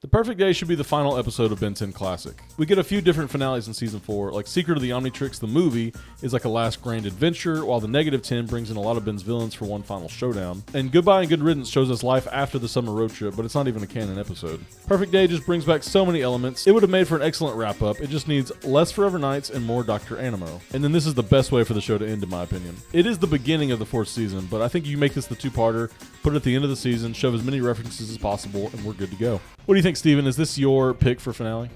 The Perfect Day should be the final episode of Ben 10 Classic. We get a few different finales in Season 4, like Secret of the Omnitrix, the movie, is like a last grand adventure, while the Negative 10 brings in a lot of Ben's villains for one final showdown. And Goodbye and Good Riddance shows us life after the summer road trip, but it's not even a canon episode. Perfect Day just brings back so many elements. It would have made for an excellent wrap-up. It just needs less Forever Nights and more Doctor Animo. And then this is the best way for the show to end, in my opinion. It is the beginning of the 4th season, but I think you make this the 2-parter, put it at the end of the season, shove as many references as possible, and we're good to go. What do you think, Steven? Is this your pick for finale?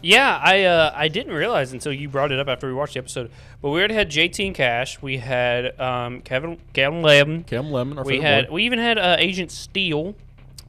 Yeah, I didn't realize until you brought it up after we watched the episode. But we already had JT and Cash. We had Kevin Lemon. We even had Agent Steele.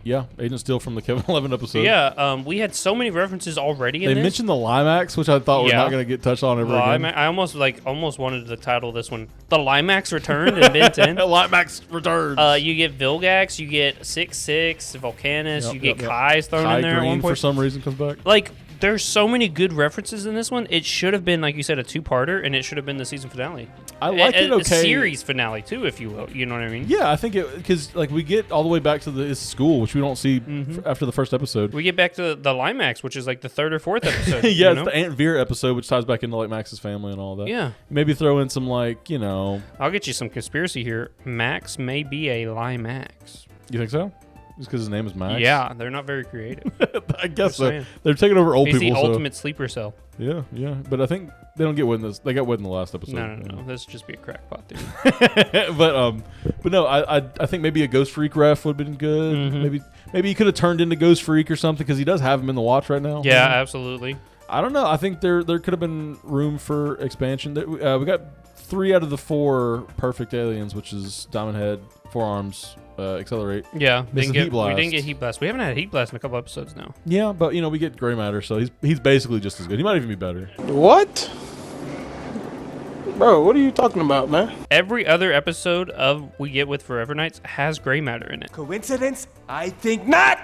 Yeah, Agent Steele from the Kevin 11 episode. Yeah, we had so many references already in this. They mentioned the Limax, which I thought was not going to get touched on ever again. I almost wanted to title this one "The Limax Returned" in Ben 10. Limax returns. You get Vilgax, you get 6-6, Volcanus, you get Kai's thrown in there. Green at one point. for some reason comes back. Like, there's so many good references in this one. It should have been, like you said, a 2-parter, and it should have been the season finale. I like it. Okay, a series finale too, if you will. You know what I mean? Yeah, I think it because like we get all the way back to his school, which we don't see after the first episode. We get back to the Limax, which is like the 3rd or 4th episode. Yeah, it's the Aunt Vera episode, which ties back into like Max's family and all that. Yeah, maybe throw in some like I'll get you some conspiracy here. Max may be a Limax. You think so? Just because his name is Max? Yeah, they're not very creative. I guess so. They're taking over old people. He's the ultimate sleeper cell. Yeah. But I think they don't get wet in this. They got wet in the last episode. No. This would just be a crackpot theory. but no, I think maybe a Ghost Freak ref would have been good. Maybe he could have turned into Ghost Freak or something because he does have him in the watch right now. Yeah, absolutely. I don't know. I think there could have been room for expansion. We got 3 out of the 4 perfect aliens, which is Diamond Head, Forearms, Accelerate. Yeah, we didn't get Heat Blast. We haven't had Heat Blast in a couple episodes now. Yeah, but we get Gray Matter, so he's basically just as good. He might even be better. What? Bro, what are you talking about, man? Every other episode of We Get With Forever Nights has Gray Matter in it. Coincidence? I think not.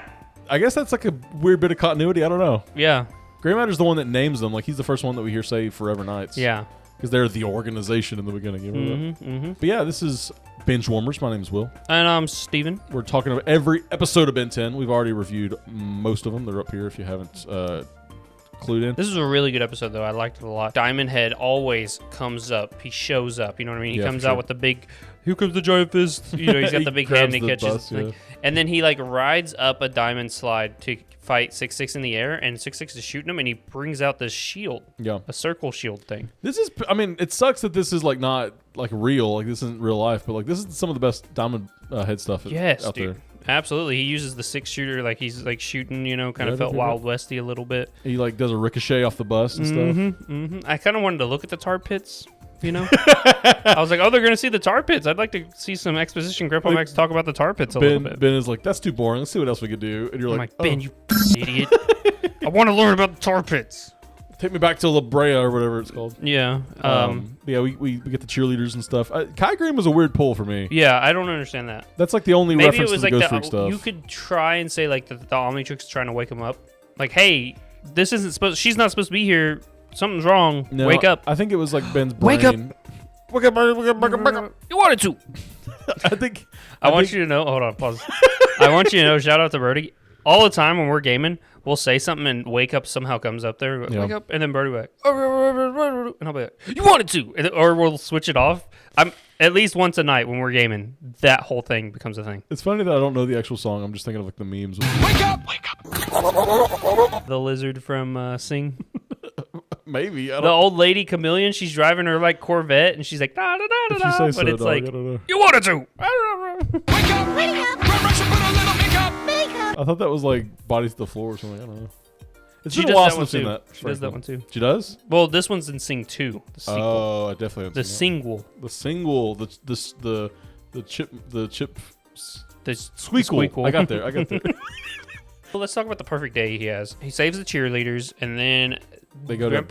I guess that's like a weird bit of continuity. I don't know. Yeah. Gray Matter's the one that names them. Like he's the first one that we hear say Forever Nights. Yeah. Because they're the organization in the beginning. But yeah, this is Binge Warmers. My name is Will. And I'm Steven. We're talking about every episode of Ben 10. We've already reviewed most of them. They're up here if you haven't clued in. This is a really good episode, though. I liked it a lot. Diamond Head always comes up. He shows up. You know what I mean? He comes out with the big, here comes the giant fist. He's got the big hand and he catches. Bus, and then he rides up a diamond slide to fight 6-6 in the air, and 6-6 is shooting him, and he brings out this shield. Yeah. A circle shield thing. This is, it sucks that this is not real. This isn't real life, but this is some of the best Diamond Head stuff out there. Absolutely. He uses the 6-shooter he's shooting, kind of felt Wild Westy a little bit. He does a ricochet off the bus and stuff. I kind of wanted to look at the tar pits. I was like, they're going to see the tar pits. I'd like to see some exposition. Grandpa Max talk about the tar pits a little bit. Ben is like, that's too boring. Let's see what else we could do. And you're like, Ben, you idiot. I want to learn about the tar pits. Take me back to La Brea or whatever it's called. Yeah. We get the cheerleaders and stuff. Kai Green was a weird pull for me. Yeah, I don't understand that. That's the only reference to the Ghost Freak stuff. You could try and say the Omnitrix is trying to wake him up. Hey, this isn't supposed. She's not supposed to be here. Something's wrong. No, wake up. I think it was Ben's brain. Wake up. Wake up. You wanted to. I want you to know. Hold on. Pause. I want you to know. Shout out to Birdie. All the time when we're gaming, we'll say something and wake up somehow comes up there. Wake up, and then Birdie will be like, and I'll be like, you wanted to, or we'll switch it off. I'm at least once a night when we're gaming, that whole thing becomes a thing. It's funny that I don't know the actual song. I'm just thinking of the memes. Wake up! Wake up! The lizard from Sing. Maybe. The old lady chameleon, she's driving her Corvette, and she's like, da da da da da. But it's you wanted to. Wake up! Wake up! I thought that was Bodies to the Floor or something. I don't know. It's been a while since I've seen that. She does that one too. She does? Well, this one's in Sing 2. The sequel. Oh, I definitely haven't seen that. The single. The chip. The squeakle. I got there. Well, let's talk about the perfect day he has. He saves the cheerleaders, and then they go to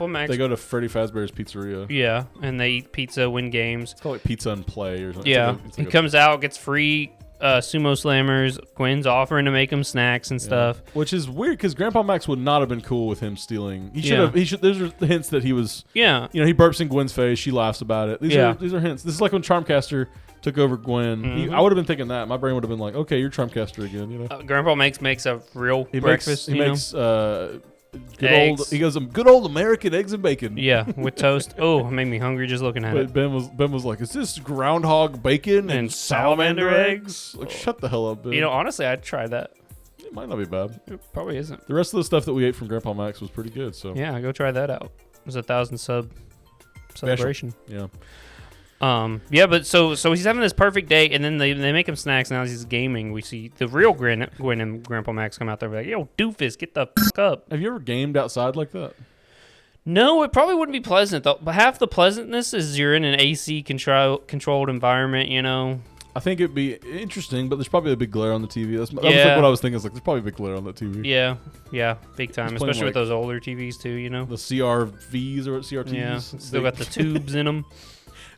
Freddy Fazbear's Pizzeria. Yeah, and they eat pizza, win games. It's called Pizza and Play or something. Yeah, he comes out, gets free sumo slammers. Gwen's offering to make him snacks and stuff, which is weird because Grandpa Max would not have been cool with him stealing. He should have. There's hints that he was. Yeah, he burps in Gwen's face. She laughs about it. These are hints. This is like when Charmcaster took over Gwen. I would have been thinking that. My brain would have been like, okay, you're Trumpcaster again. You know, Grandpa makes a real breakfast. He makes good eggs. old. He goes good old American eggs and bacon. Yeah, with toast. Oh, it made me hungry just looking at it. Ben was like, is this groundhog bacon and salamander eggs? Like, shut the hell up, Ben. You know, honestly, I'd try that. It might not be bad. It probably isn't. The rest of the stuff that we ate from Grandpa Max was pretty good. So yeah, go try that out. It was 1,000 sub celebration. Yeah. Yeah, but so he's having this perfect day, and then they make him snacks. Now he's gaming. We see the real Gwen and Grandpa Max come out there, like, "Yo, doofus, get the fuck up." Have you ever gamed outside like that? No, it probably wouldn't be pleasant though. But half the pleasantness is you're in an AC controlled environment. You know. I think it'd be interesting, but there's probably a big glare on the TV. That was like what I was thinking. Is like there's probably a big glare on the TV. Yeah, big time, especially with those older TVs too. You know, the CRVs or CRTs. Yeah, still got the tubes in them.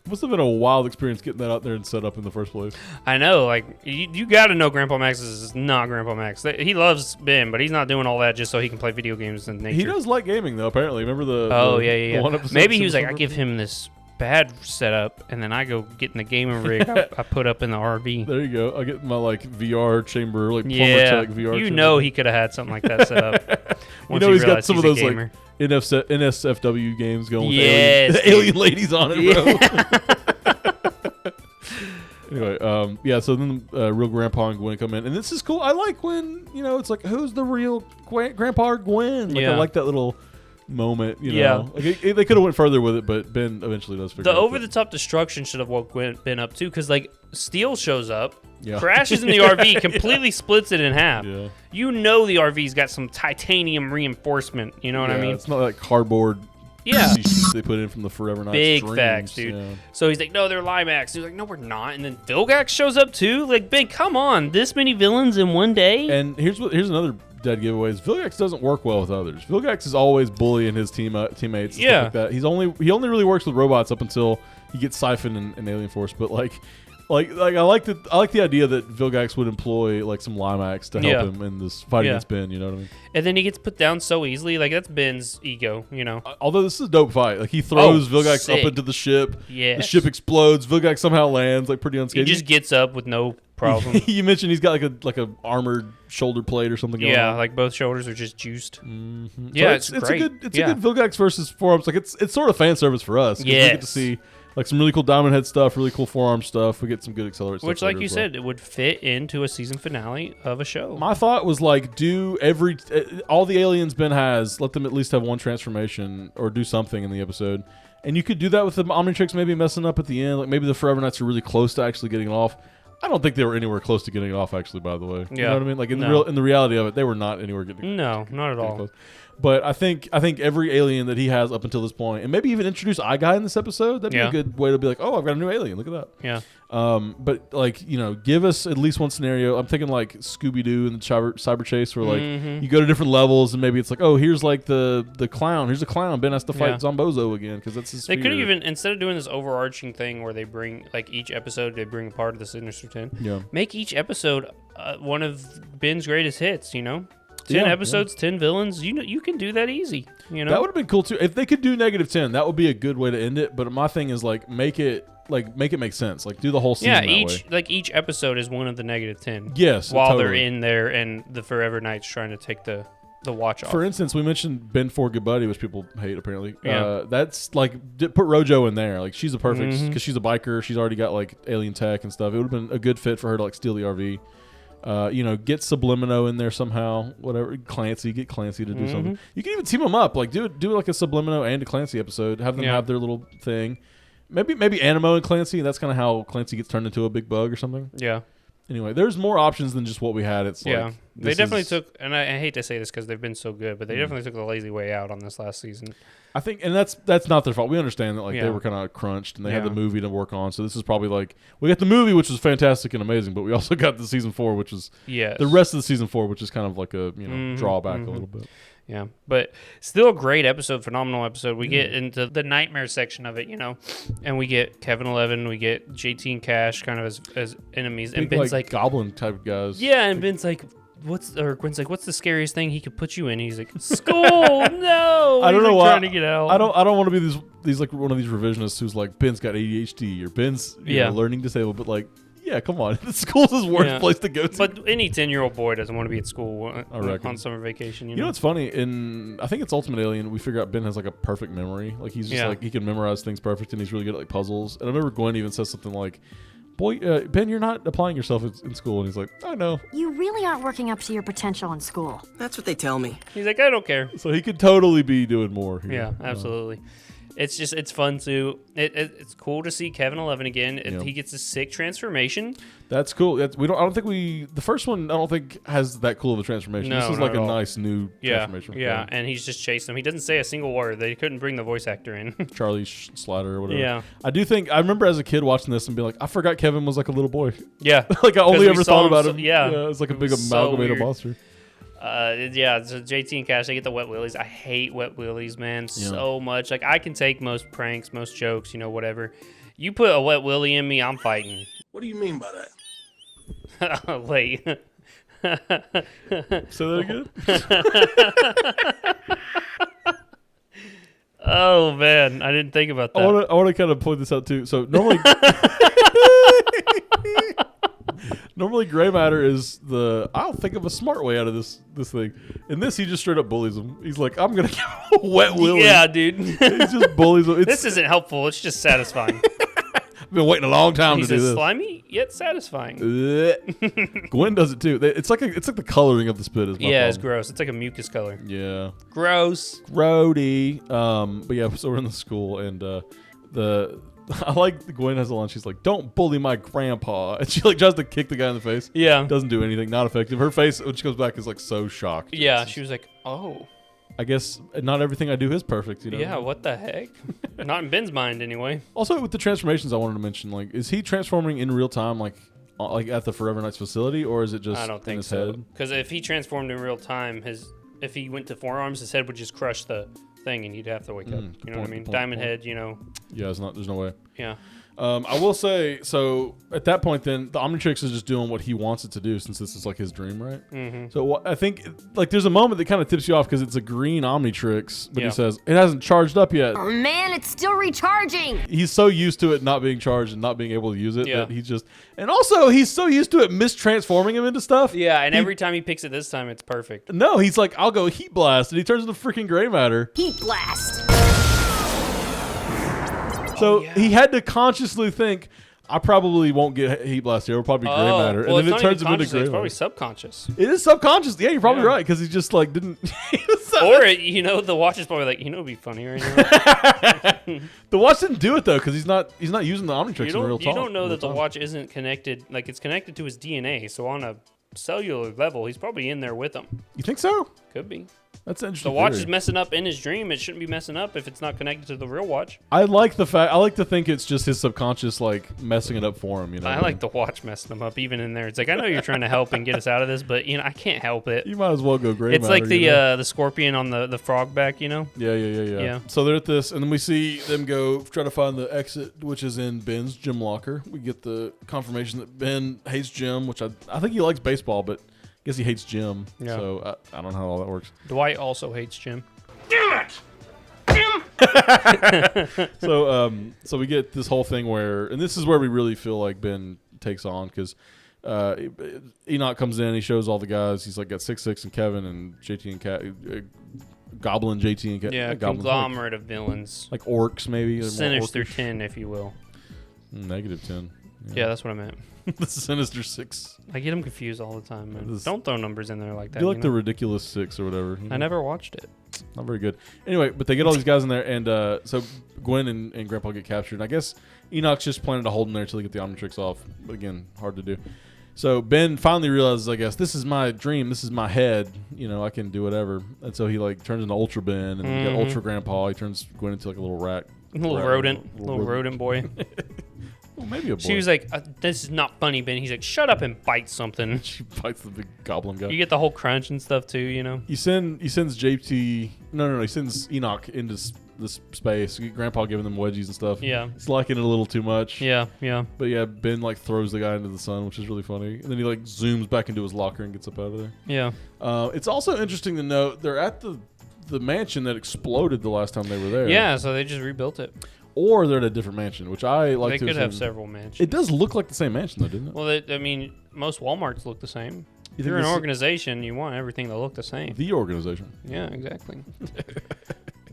It must have been a wild experience getting that out there and set up in the first place. I know, like, you got to know Grandpa Max is not Grandpa Max. He loves Ben, but he's not doing all that just so he can play video games in nature. He does like gaming, though, apparently. Remember the the one episode? Maybe he was like, I give him this bad setup, and then I go get in the gaming rig I put up in the RV. There you go. I get my, like, VR chamber, like, plumber tech VR chamber. You know he could have had something like that set up. You know he's got some of those, like, NSFW games going with alien ladies on it, bro. Anyway, so then real Grandpa and Gwen come in, and this is cool. I like when, you know, it's like, who's the real Grandpa or Gwen? Like, I like that little moment, you know. Like, they could have went further with it, but Ben eventually does figure it out. The over-the-top destruction should have woke Ben up, too, because, like, Steel shows up, crashes in the RV, completely splits it in half. Yeah. You know the RV's got some titanium reinforcement, you know what I mean? It's not like cardboard. Yeah. They put in from the Forever Night Big streams. facts, dude. Yeah. So he's like, no, they're Limax. He's like, no, we're not. And then Vilgax shows up too. Like, Ben, come on. This many villains in one day? And here's another dead giveaway. Vilgax doesn't work well with others. Vilgax is always bullying his teammates and stuff like that. He only really works with robots up until he gets Siphon and Alien Force. But like I like the idea that Vilgax would employ like some Limax to help him in this fight against Ben. You know what I mean? And then he gets put down so easily. Like, that's Ben's ego. You know. Although this is a dope fight. Like, he throws Vilgax up into the ship. Yeah. The ship explodes. Vilgax somehow lands like pretty unscathed. He just gets up with no problem. You mentioned he's got like a armored shoulder plate or something. Going on. Like both shoulders are just juiced. Mm-hmm. Yeah, so it's great. a good Vilgax versus Forearms. Like, it's sort of fan service for us. Yeah. We get to see like some really cool Diamond Head stuff, really cool Forearm stuff. We get some good Accelerate stuff. Which, like you said, it would fit into a season finale of a show. My thought was like, do all the aliens Ben has, let them at least have one transformation or do something in the episode. And you could do that with the Omnitrix maybe messing up at the end. Like, maybe the Forever Knights are really close to actually getting it off. I don't think they were anywhere close to getting it off, actually, by the way. You know what I mean? Like, in the reality of it, they were not anywhere getting No, not at all. Close. But I think every alien that he has up until this point, and maybe even introduce iGuy in this episode, that'd be a good way to be like, oh, I've got a new alien. Look at that. Yeah. But like, you know, give us at least one scenario. I'm thinking like Scooby-Doo and the Cyber Chase, where like you go to different levels, and maybe it's like, oh, here's like the clown. Here's a clown. Ben has to fight Zombozo again because that's his. They could even, instead of doing this overarching thing where they bring like each episode, they bring a part of the Sinister 10. Yeah. Make each episode one of Ben's greatest hits. You know. 10 episodes, 10 villains. You know, you can do that easy. You know, that would have been cool too. If they could do -10, that would be a good way to end it. But my thing is like make it make sense. Like, do the whole season. Yeah, each episode is one of the -10. Yes, while totally. they're in there and the Forever Knights trying to take the watch off. For instance, we mentioned Ben 4 Good Buddy, which people hate apparently. Yeah. That's like put Rojo in there. Like, she's a perfect because she's a biker. She's already got like alien tech and stuff. It would have been a good fit for her to like steal the RV. You know, get Sublimino in there somehow. Whatever, get Clancy to do something. You can even team them up. Like, do like a Sublimino and a Clancy episode. Have them have their little thing. Maybe Animo and Clancy. That's kind of how Clancy gets turned into a big bug or something. Yeah. Anyway, there's more options than just what we had. It's like, they definitely took, and I hate to say this because they've been so good, but they definitely took the lazy way out on this last season. I think, and that's not their fault. We understand that they were kind of crunched and they had the movie to work on. So this is probably like, we got the movie, which was fantastic and amazing, but we also got the season 4, which is the rest of the season 4, which is kind of like a drawback a little bit. Yeah, but still a great episode, phenomenal episode. We get into the nightmare section of it, you know, and we get Kevin 11, we get JT and Cash kind of as enemies, and Big, Ben's like goblin type guys. Yeah, and Ben's like, Gwen's like, what's the scariest thing he could put you in? He's like, school. No. I don't know why. Trying to get out. I don't want to be these like one of these revisionists who's like Ben's got ADHD or Ben's learning disabled, but like. Yeah, come on. The school's his worst place to go to. But any 10-year-old boy doesn't want to be at school on summer vacation. You know what's funny? I think it's Ultimate Alien, we figure out Ben has like a perfect memory. Like he's just like he can memorize things perfect, and he's really good at like puzzles. And I remember Gwen even says something like, "Boy, Ben, you're not applying yourself in school." And he's like, "I know." You really aren't working up to your potential in school. That's what they tell me. He's like, I don't care. So he could totally be doing more. Yeah, absolutely. It's fun too. It's cool to see Kevin 11 again. He gets a sick transformation. That's cool. The first one I don't think has that cool of a transformation. No, this is like a nice new transformation. Yeah, and he's just chasing him. He doesn't say a single word. They couldn't bring the voice actor in. Charlie Slater or whatever. Yeah. I remember as a kid watching this and being like, I forgot Kevin was like a little boy. Yeah. Like I only ever thought about him. Yeah. It's like a big amalgamated monster. So JT and Cash, they get the wet willies. I hate wet willies, man, so much. Like, I can take most pranks, most jokes, whatever. You put a wet willy in me, I'm fighting. What do you mean by that? Wait. Say that again? Oh, man, I didn't think about that. I want to kind of point this out, too. So, normally... Normally, gray matter is I'll think of a smart way out of this thing. In this, he just straight up bullies him. He's like, I'm going to give him a wet willy. Yeah, dude. He just bullies him. This isn't helpful. It's just satisfying. I've been waiting a long time to do this. Slimy, yet satisfying. Gwen does it, too. It's like the coloring of the spit is my problem. It's gross. It's like a mucus color. Yeah. Gross. Grody. But yeah, so we're in the school, and I like Gwen has a line. She's like, "Don't bully my grandpa," and she like tries to kick the guy in the face. Yeah, doesn't do anything. Not effective. Her face when she comes back is like so shocked. Yeah, she was like, "Oh, I guess not everything I do is perfect." Yeah, what the heck? Not in Ben's mind, anyway. Also, with the transformations, I wanted to mention, like, is he transforming in real time, like at the Forever Knights facility, or is it just I don't think in his so. head? Because if he transformed in real time, if he went to forearms, his head would just crush the thing, and you'd have to wake up. You know what I mean? Diamond head, Yeah, there's no way. Yeah. I will say, so at that point, then the Omnitrix is just doing what he wants it to do, since this is like his dream, right? Mm-hmm. So I think like there's a moment that kind of tips you off because it's a green Omnitrix, but he says it hasn't charged up yet. Oh man, it's still recharging. He's so used to it not being charged and not being able to use it that and also he's so used to it mistransforming him into stuff. Yeah, and every time he picks it this time, it's perfect. No, he's like, I'll go heat blast, and he turns into freaking gray matter. Heat blast. So he had to consciously think, I probably won't get heat blast here. It'll probably be gray matter. Well, and then it turns him into gray matter. It's probably subconscious. It is subconscious. Yeah, you're probably right, because he just like didn't. Or, the watch is probably like, it'd be funny right now. The watch didn't do it, though, because he's not using the Omnitrix in real time. You don't know that the watch isn't connected. Like, it's connected to his DNA. So on a cellular level, he's probably in there with him. You think so? Could be. That's interesting. The watch is messing up in his dream. It shouldn't be messing up if it's not connected to the real watch. I like to think it's just his subconscious like messing it up for him. I like the watch messing him up even in there. It's like, I know you're trying to help and get us out of this, but I can't help it. You might as well go gray. It's like the scorpion on the frog back, Yeah. So they're at this, and then we see them go try to find the exit, which is in Ben's gym locker. We get the confirmation that Ben hates gym, which I think he likes baseball, but I guess he hates gym. Yeah. So I don't know how all that works. Dwight also hates gym. Damn it! So we get this whole thing where, and this is where we really feel like Ben takes on, because Enoch comes in, he shows all the guys. He's like got 6'6" and Kevin and JT and Cat, Goblin JT and Cat. Yeah, conglomerate of villains. Like orcs, maybe. Sinister 10, if you will. Negative 10. Yeah, that's what I meant. The Sinister 6. I get them confused all the time, man. Don't throw numbers in there like that. Do you like the Ridiculous 6 or whatever? I never watched it. Not very good. Anyway, but they get all these guys in there, and so Gwen and Grandpa get captured. And I guess Enoch's just planning to hold them there until they get the Omnitrix off. But again, hard to do. So Ben finally realizes, I guess, this is my dream. This is my head. I can do whatever. And so he like turns into Ultra Ben, and then we got Ultra Grandpa. He turns Gwen into like a little rat. Little rodent boy. Well, maybe a boy. She was like, this is not funny, Ben. He's like, shut up and bite something. She bites the big goblin guy. You get the whole crunch and stuff too, He sends JT. No. He sends Enoch into this space. Grandpa giving them wedgies and stuff. Yeah. He's liking it a little too much. Yeah. But yeah, Ben like throws the guy into the sun, which is really funny. And then he like zooms back into his locker and gets up out of there. Yeah. It's also interesting to note they're at the mansion that exploded the last time they were there. Yeah, so they just rebuilt it. Or they're at a different mansion, which I like to They could have assume. several mansions. It does look like the same mansion, though, doesn't it? Well, I mean, most Walmarts look the same. You If think you're an this- organization, you want everything to look the same. The organization. Yeah, exactly.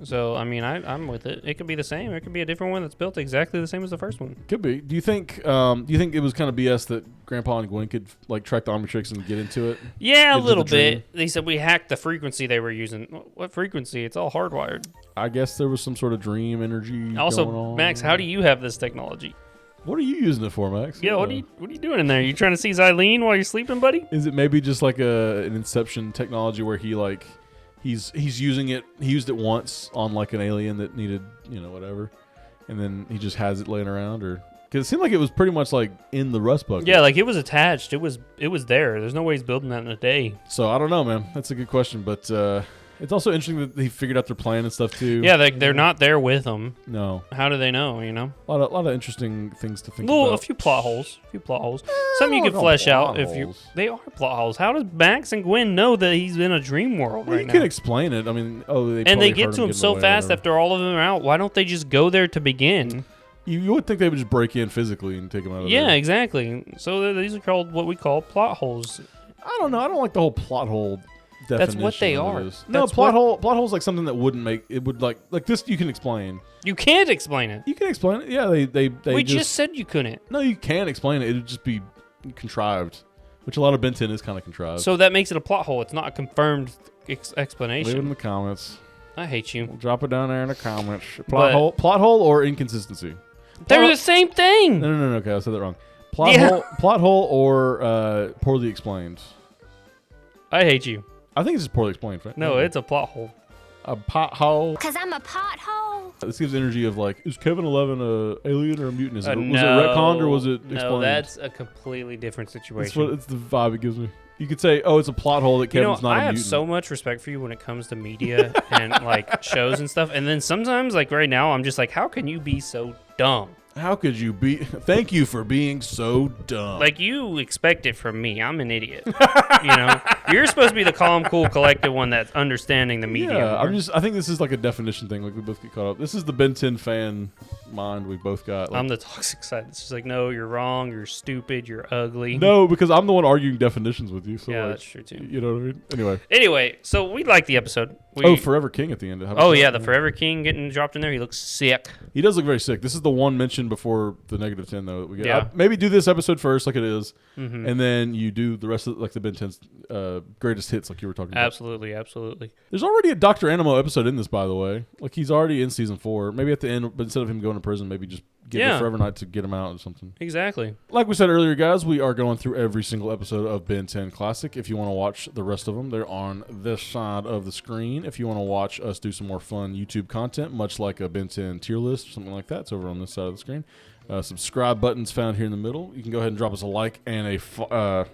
So, I mean, I'm with it. It could be the same. It could be a different one that's built exactly the same as the first one. Could be. Do you think it was kind of BS that Grandpa and Gwen could like track the Omnitrix and get into it? Yeah, a Into little the dream? bit. They said we hacked the frequency they were using. What frequency? It's all hardwired. I guess there was some sort of dream energy going Also, on. Max, how do you have this technology? What are you using it for, Max? Yeah, what are you doing in there? You trying to see Xylene while you're sleeping, buddy? Is it maybe just like an Inception technology where he like he's using it? He used it once on like an alien that needed whatever, and then he just has it laying around, or because it seemed like it was pretty much like in the rust bucket. Yeah, like it was attached. It was there. There's no way he's building that in a day. So I don't know, man. That's a good question, but it's also interesting that he figured out their plan and stuff too. Yeah, they're not there with them. No. How do they know? You know, A lot of interesting things to think a about. few plot holes. Something you don't can know flesh out plot if you. holes. They are plot holes. How does Max and Gwen know that he's in a dream world Well, right you now? can explain it. I mean, And they probably get heard to him getting so away or fast whatever. after all of them are out. Why don't they just go there to begin? You would think they would just break in physically and take him out of Yeah, there. exactly. So these are called what we call plot holes. I don't know. I don't like the whole plot hole definition. That's what they of are. this. No, That's plot hole's like something that wouldn't make it would like this. You can explain. You can't explain it. You can explain it. Yeah, they We just said you couldn't. no. You can explain it. It'd just be contrived, which a lot of Ben 10 is kind of contrived. So that makes it a plot hole. It's not a confirmed leave it explanation. in the comments. I hate you. Drop it down there in the comments. But- Plot hole or inconsistency. They're the same thing. No. Okay, I said that wrong. Plot Yeah. hole or poorly explained. I hate you. I think it's just poorly explained, right? No, it's a plot hole. a pothole. Cause I'm a pothole. This gives energy of like, is Kevin 11 a alien or a mutant? Was it No, retconned or was it explained? No, that's a completely different That's situation. what it's the vibe it gives me. You could say, oh, it's a plot hole that You know, Kevin's not I a have mutant. so much respect for you when it comes to media and like shows and stuff. And then sometimes, like right now, I'm just like, how can you be so dumb? How could you be? Thank you for being so dumb. Like you expect it from me. I'm an idiot. You know, you're supposed to be the calm, cool, collected one that's understanding the media. yeah, more. I think this is like a definition thing. Like we both get caught up. This is the Ben 10 fan mind we both got. Like, I'm the toxic side. It's just like, no, you're wrong. You're stupid. You're ugly. no, because I'm the one arguing definitions with you. So Yeah, like, that's true too. You know what I mean? Anyway. Anyway, so we like the episode. We, Forever King at the end. How about Oh that? yeah, the Forever King getting dropped in there. He looks sick. He does look very sick. This is the one mentioned before the -10 though that we get. Yeah. Maybe do this episode first, like it is, Mm-hmm. and then you do the rest of like the Ben 10's greatest hits, like you were talking about. Absolutely, absolutely. There's already a Doctor Animo episode in this, by the way. Like he's already in season 4. Maybe at the end, but instead of him going to prison, maybe just get Yeah. the Forever Knight to get him out or something. Exactly. Like we said earlier, guys, we are going through every single episode of Ben 10 Classic. If you want to watch the rest of them, they're on this side of the screen. If you want to watch us do some more fun YouTube content, much like a Ben 10 tier list or something like that, it's over on this side of the screen. Subscribe button's found here in the middle. You can go ahead and drop us a like and a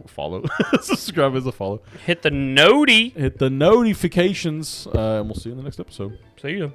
follow. Subscribe is a follow. Hit the noti. Hit the notifications, and we'll see you in the next episode. See ya.